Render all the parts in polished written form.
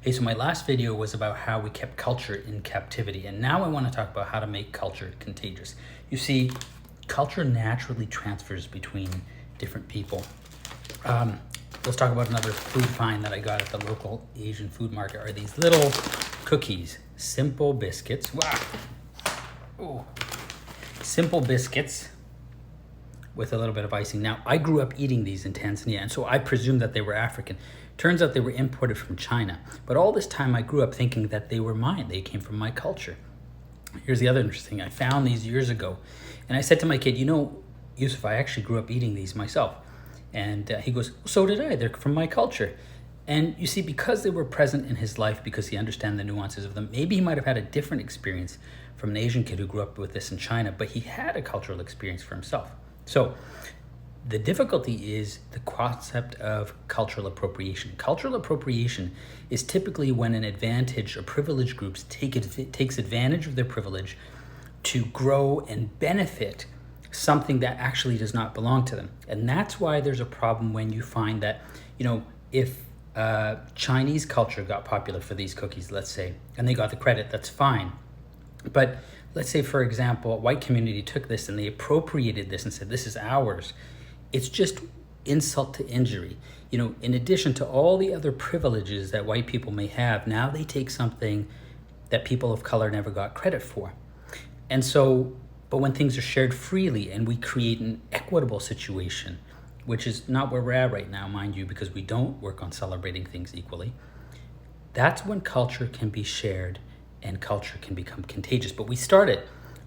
Hey, so my last video was about how we kept culture in captivity, and now I want to talk about how to make culture contagious. You see, culture naturally transfers between different people. Let's talk about another food find that I got at the local Asian food market. Are these little cookies, simple biscuits. Wow. Ooh. Simple biscuits with a little bit of icing. Now, I grew up eating these in Tanzania, and so I presumed that they were African. Turns out they were imported from China. But all this time I grew up thinking that they were mine. They came from my culture. Here's the other interesting thing. I found these years ago, and I said to my kid, you know, Yusuf, I actually grew up eating these myself. And he goes, so did I. They're from my culture. And you see, because they were present in his life, because he understands the nuances of them, maybe he might have had a different experience from an Asian kid who grew up with this in China, but he had a cultural experience for himself. So the difficulty is the concept of cultural appropriation. Cultural appropriation is typically when an advantaged or privileged group takes advantage of their privilege to grow and benefit something that actually does not belong to them. And that's why there's a problem when you find that, you know, if Chinese culture got popular for these cookies, let's say, and they got the credit, that's fine. But let's say, for example, a white community took this and they appropriated this and said, this is ours. It's just insult to injury. You know, in addition to all the other privileges that white people may have, now they take something that people of color never got credit for. And so, but when things are shared freely and we create an equitable situation, which is not where we're at right now, mind you, because we don't work on celebrating things equally, that's when culture can be shared and culture can become contagious. But we started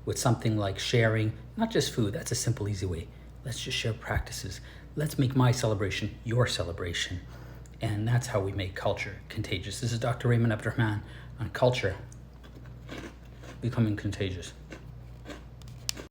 with something like sharing, not just food, that's a simple, easy way. Let's just share practices. Let's make my celebration your celebration. And that's how we make culture contagious. This is Dr. Abdulrehman on culture becoming contagious.